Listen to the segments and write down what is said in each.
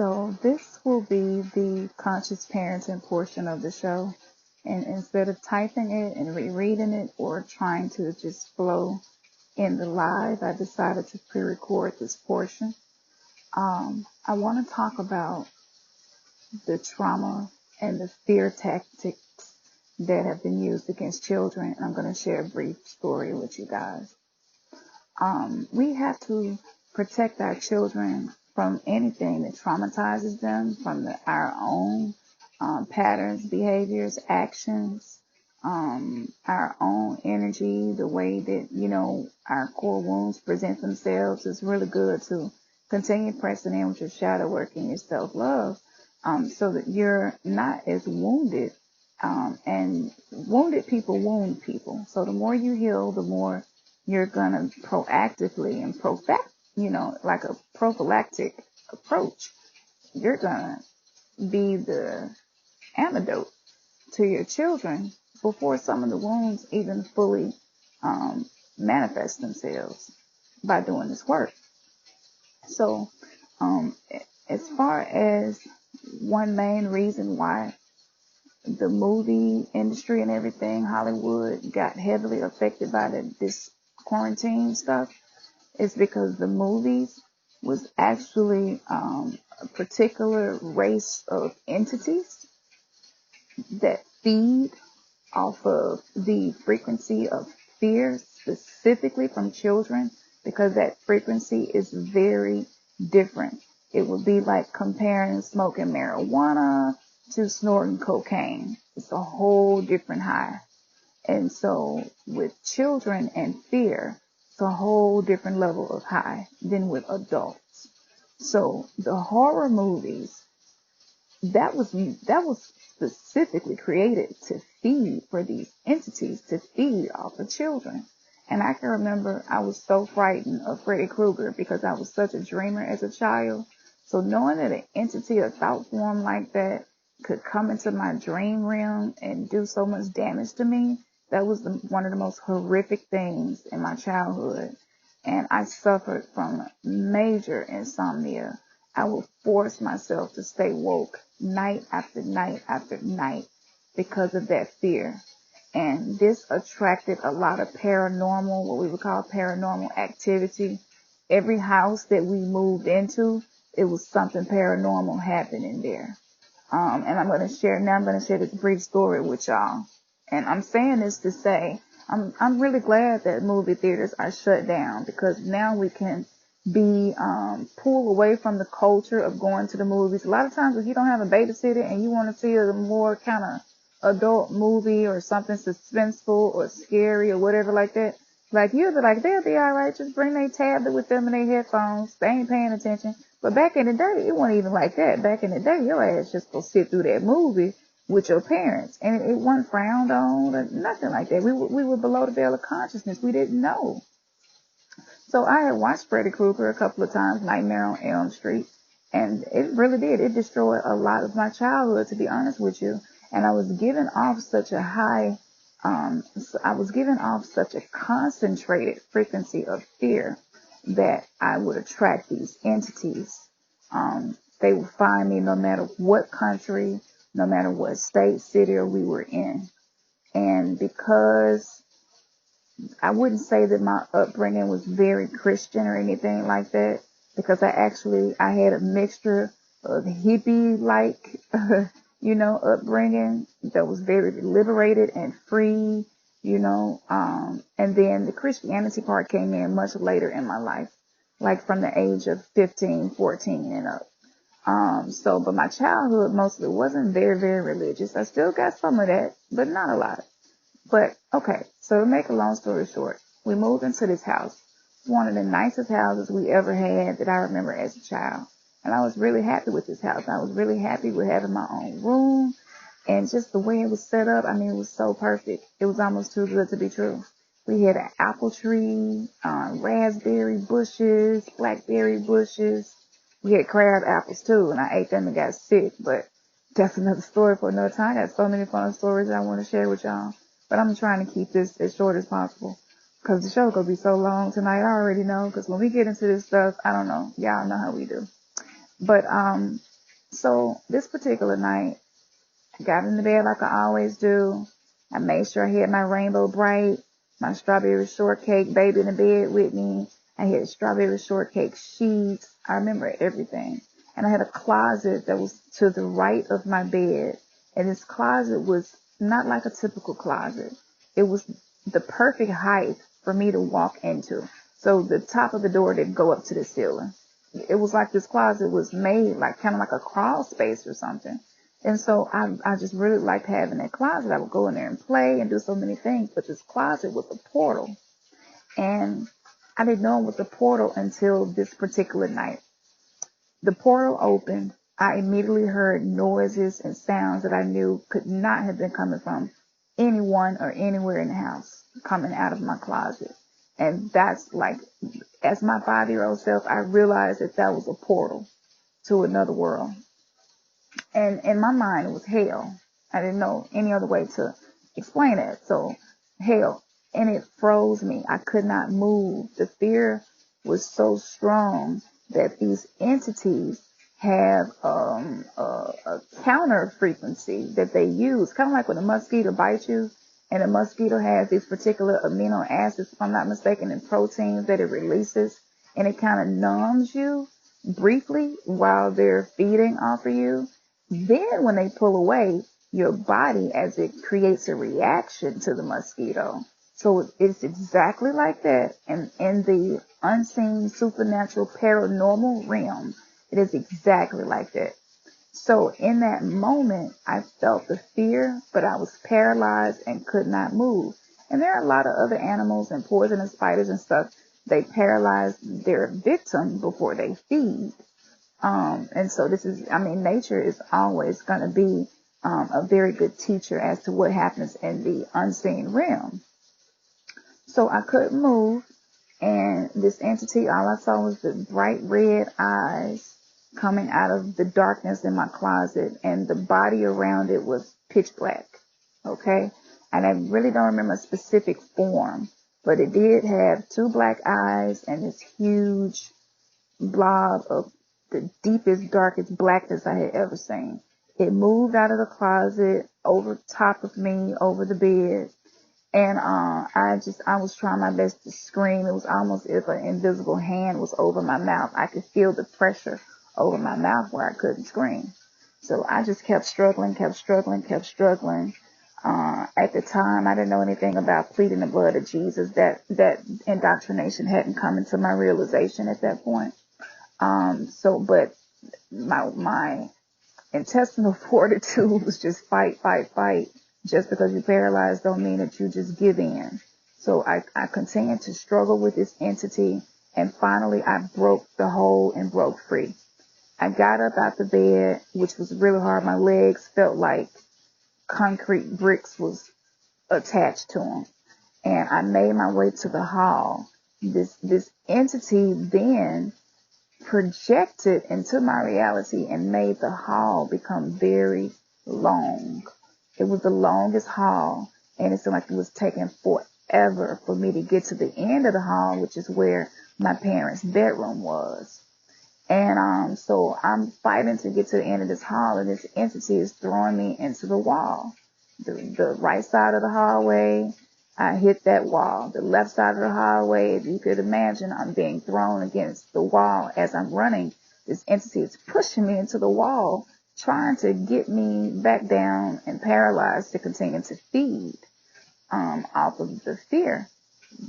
So this will be the conscious parenting portion of the show. And instead of typing it and rereading it or trying to just flow in the live, I decided to pre-record this portion. I want to talk about the trauma and the fear tactics that have been used against children. And I'm going to share a brief story with you guys. We have to protect our children from anything that traumatizes them, from our own patterns, behaviors, actions, our own energy, the way that, our core wounds present themselves. Is really good to continue pressing in with your shadow work and your self-love, so that you're not as wounded. And wounded people wound people. So the more you heal, the more you're going to proactively and like a prophylactic approach, you're going to be the antidote to your children before some of the wounds even fully manifest themselves by doing this work. So as far as one main reason why the movie industry and everything, Hollywood, got heavily affected by this quarantine stuff, is because the movies was actually a particular race of entities that feed off of the frequency of fear, specifically from children, because that frequency is very different. It would be like comparing smoking marijuana to snorting cocaine. It's a whole different high. And so with children and fear, it's a whole different level of high than with adults. So the horror movies, that was specifically created to feed for these entities, to feed off of children. And I can remember I was so frightened of Freddy Krueger because I was such a dreamer as a child. So knowing that an entity, a thought form like that, could come into my dream realm and do so much damage to me, that was one of the most horrific things in my childhood. And I suffered from major insomnia. I would force myself to stay woke night after night after night because of that fear. And this attracted a lot of paranormal, what we would call paranormal activity. Every house that we moved into, it was something paranormal happening there. And I'm going to share this brief story with y'all. And I'm saying this to say, I'm really glad that movie theaters are shut down, because now we can be pulled away from the culture of going to the movies. A lot of times if you don't have a babysitter and you want to see a more kind of adult movie or something suspenseful or scary or whatever like that, like you'll be like, they'll be all right, just bring their tablet with them and their headphones, they ain't paying attention. But back in the day, it wasn't even like that. Back in the day, your ass just go sit through that movie with your parents, and it wasn't frowned on or nothing like that. We were below the veil of consciousness. We didn't know. So I had watched Freddy Krueger a couple of times, Nightmare on Elm Street, and it really did. It destroyed a lot of my childhood, to be honest with you. And I was giving off such a high, such a concentrated frequency of fear that I would attract these entities. They would find me no matter what country, no matter what state, city, or we were in. And because I wouldn't say that my upbringing was very Christian or anything like that, because I had a mixture of hippie-like, upbringing that was very liberated and free, and then the Christianity part came in much later in my life, like from the age of 15, 14 and up. But my childhood mostly wasn't very, very religious. I still got some of that, but not a lot. But okay, so to make a long story short, we moved into this house, one of the nicest houses we ever had that I remember as a child. And I was really happy with this house. I was really happy with having my own room, and just the way it was set up. I mean, it was so perfect. It was almost too good to be true. We had an apple tree, raspberry bushes, blackberry bushes. We had crab apples too, and I ate them and got sick, but that's another story for another time. I got so many fun stories I want to share with y'all, but I'm trying to keep this as short as possible because the show's going to be so long tonight. I already know, because when we get into this stuff, I don't know. Y'all know how we do. But So this particular night, I got into bed like I always do. I made sure I had my Rainbow Bright, my strawberry shortcake baby in the bed with me. I had strawberry shortcake sheets. I remember everything. And I had a closet that was to the right of my bed. And this closet was not like a typical closet. It was the perfect height for me to walk into. So the top of the door didn't go up to the ceiling. It was like this closet was made like kind of like a crawl space or something. And so I just really liked having that closet. I would go in there and play and do so many things, but this closet was a portal. And I didn't know it was a portal until this particular night. The portal opened. I immediately heard noises and sounds that I knew could not have been coming from anyone or anywhere in the house, coming out of my closet. And that's like, as my 5-year-old self, I realized that that was a portal to another world. And in my mind, it was hell. I didn't know any other way to explain it. So hell, and it froze me. I could not move. The fear was so strong that these entities have a counter frequency that they use, kind of like when a mosquito bites you, and a mosquito has these particular amino acids, if I'm not mistaken, and proteins that it releases, and it kind of numbs you briefly while they're feeding off of you. Then when they pull away, your body, as it creates a reaction to the mosquito. So it's exactly like that. And in the unseen, supernatural, paranormal realm, it is exactly like that. So in that moment, I felt the fear, but I was paralyzed and could not move. And there are a lot of other animals and poisonous spiders and stuff. They paralyze their victim before they feed. And so this is, nature is always going to be a very good teacher as to what happens in the unseen realm. So I couldn't move, and this entity, all I saw was the bright red eyes coming out of the darkness in my closet, and the body around it was pitch black. Okay? And I really don't remember a specific form, but it did have 2 black eyes and this huge blob of the deepest, darkest blackness I had ever seen. It moved out of the closet, over top of me, over the bed. And I was trying my best to scream. It was almost as if an invisible hand was over my mouth. I could feel the pressure over my mouth where I couldn't scream. So I just kept struggling. At the time, I didn't know anything about pleading the blood of Jesus. That indoctrination hadn't come into my realization at that point. But my intestinal fortitude was just fight. Just because you're paralyzed don't mean that you just give in. So I continued to struggle with this entity, and finally I broke the hold and broke free. I got up out the bed, which was really hard. My legs felt like concrete bricks was attached to them. And I made my way to the hall. This entity then projected into my reality and made the hall become very long. It was the longest hall, and it seemed like it was taking forever for me to get to the end of the hall, which is where my parents' bedroom was. And so I'm fighting to get to the end of this hall, and this entity is throwing me into the wall. The right side of the hallway, I hit that wall. The left side of the hallway, if you could imagine, I'm being thrown against the wall as I'm running. This entity is pushing me into the wall, trying to get me back down and paralyzed to continue to feed off of the fear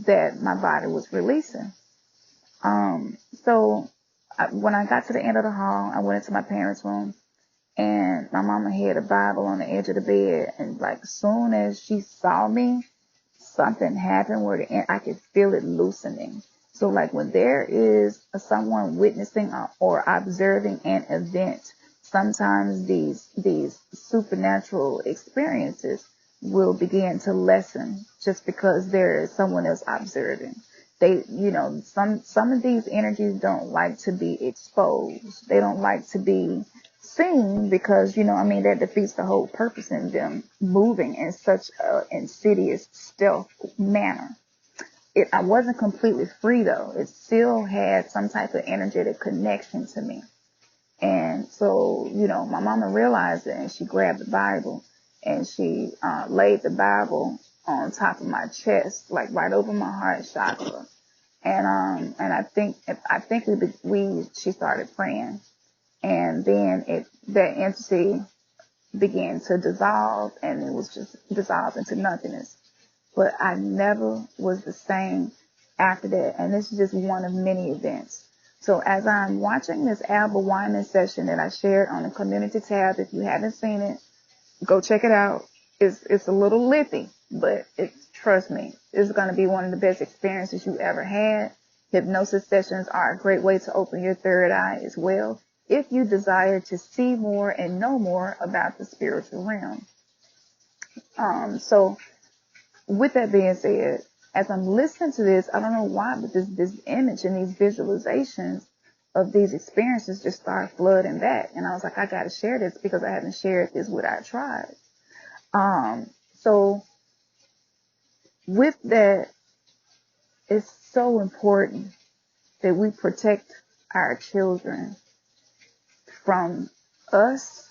that my body was releasing. When I got to the end of the hall, I went into my parents' room, and my mama had a Bible on the edge of the bed, and like soon as she saw me, something happened where I could feel it loosening. So like when there is someone witnessing or observing an event, sometimes these supernatural experiences will begin to lessen just because there is someone else observing. Some of these energies don't like to be exposed. They don't like to be seen because, that defeats the whole purpose in them moving in such an insidious stealth manner. I wasn't completely free though. It still had some type of energetic connection to me. And so, my mama realized it, and she grabbed the Bible and she laid the Bible on top of my chest, like right over my heart chakra. And I think she started praying, and then that entity began to dissolve, and it was just dissolved into nothingness. But I never was the same after that. And this is just one of many events. So as I'm watching this Alba Wyman session that I shared on the community tab, if you haven't seen it, go check it out. It's a little lengthy, but trust me, it's going to be one of the best experiences you ever had. Hypnosis sessions are a great way to open your third eye as well, if you desire to see more and know more about the spiritual realm. So with that being said, as I'm listening to this, I don't know why, but this image and these visualizations of these experiences just start flooding back. And I was like, I got to share this because I haven't shared this with our tribe. So with that, it's so important that we protect our children from us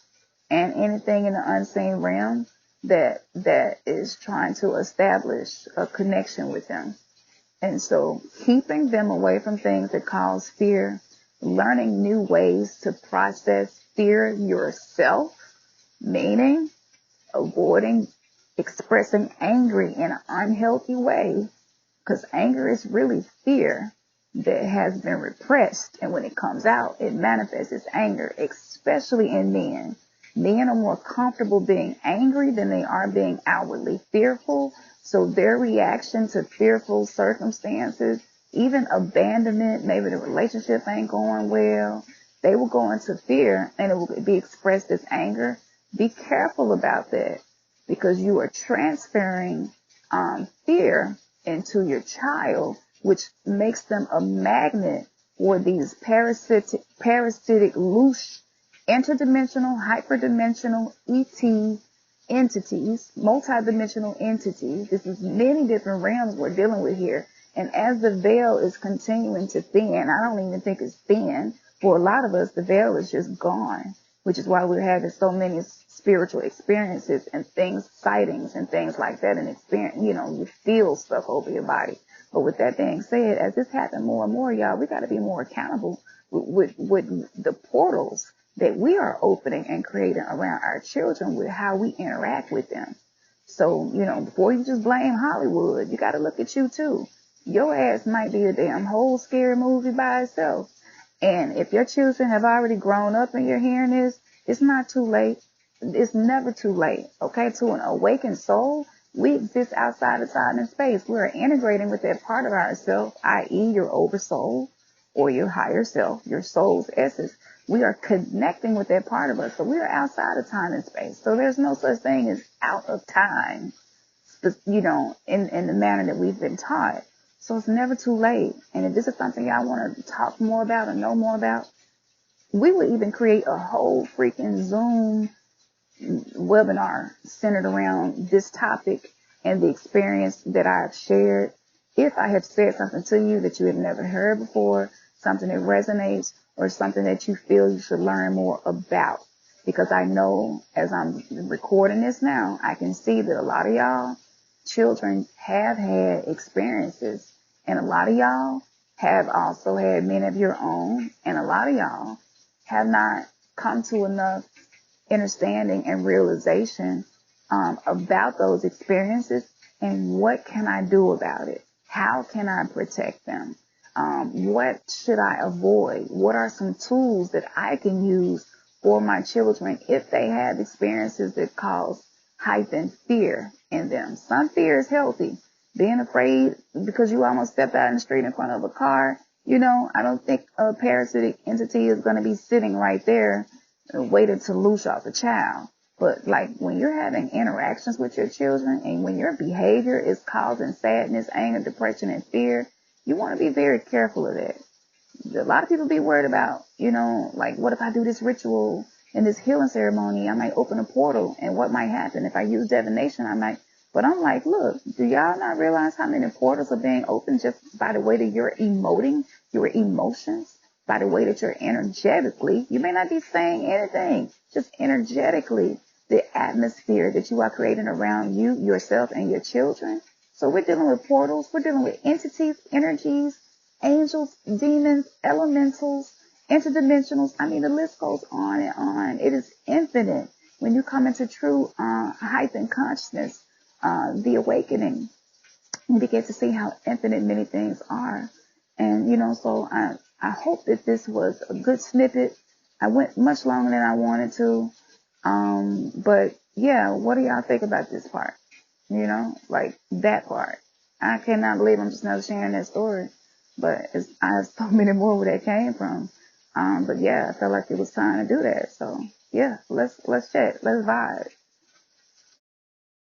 and anything in the unseen realm that is trying to establish a connection with them. And so keeping them away from things that cause fear, learning new ways to process fear yourself, meaning avoiding expressing anger in an unhealthy way, because anger is really fear that has been repressed. And when it comes out, it manifests as anger, especially in men. Men are more comfortable being angry than they are being outwardly fearful. So their reaction to fearful circumstances, even abandonment, maybe the relationship ain't going well, they will go into fear and it will be expressed as anger. Be careful about that, because you are transferring fear into your child, which makes them a magnet for these parasitic loose interdimensional, hyperdimensional ET entities, multidimensional entities. This is many different realms we're dealing with here. And as the veil is continuing to thin, I don't even think it's thin. For a lot of us, the veil is just gone, which is why we're having so many spiritual experiences and things, sightings and things like that. And experience, you feel stuff over your body. But with that being said, as this happens more and more, y'all, we got to be more accountable with the portals that we are opening and creating around our children with how we interact with them. So, before you just blame Hollywood, you got to look at you too. Your ass might be a damn whole scary movie by itself. And if your children have already grown up and you're hearing this, it's not too late. It's never too late. Okay. To an awakened soul, we exist outside of time and space. We are integrating with that part of ourself, i.e. your oversoul or your higher self, your soul's essence. We are connecting with that part of us. So we are outside of time and space. So there's no such thing as out of time, in the manner that we've been taught. So it's never too late. And if this is something y'all want to talk more about or know more about, we would even create a whole freaking Zoom webinar centered around this topic and the experience that I've shared. If I have said something to you that you have never heard before, something that resonates, or something that you feel you should learn more about. Because I know as I'm recording this now, I can see that a lot of y'all children have had experiences, and a lot of y'all have also had men of your own, and a lot of y'all have not come to enough understanding and realization about those experiences, and what can I do about it? How can I protect them? What should I avoid? What are some tools that I can use for my children if they have experiences that cause heightened fear in them? Some fear is healthy. Being afraid because you almost stepped out in the street in front of a car, I don't think a parasitic entity is going to be sitting right there waiting to loose off a child. But like when you're having interactions with your children and when your behavior is causing sadness, anger, depression, and fear, you want to be very careful of that. A lot of people be worried about, like, what if I do this ritual and this healing ceremony? I might open a portal, and what might happen? If I use divination, I might. But I'm like, look, do y'all not realize how many portals are being opened just by the way that you're emoting your emotions? by the way that you're energetically, you may not be saying anything, just energetically, the atmosphere that you are creating around you, yourself, and your children. So we're dealing with portals, we're dealing with entities, energies, angels, demons, elementals, interdimensionals. I mean, the list goes on and on. It is infinite. When you come into true heightened consciousness, the awakening, you begin to see how infinite many things are. And, so I hope that this was a good snippet. I went much longer than I wanted to. But yeah, what do y'all think about this part? Like that part. I cannot believe I'm just now sharing that story. But I have so many more where that came from. But yeah, I felt like it was time to do that. So yeah, let's chat. Let's vibe.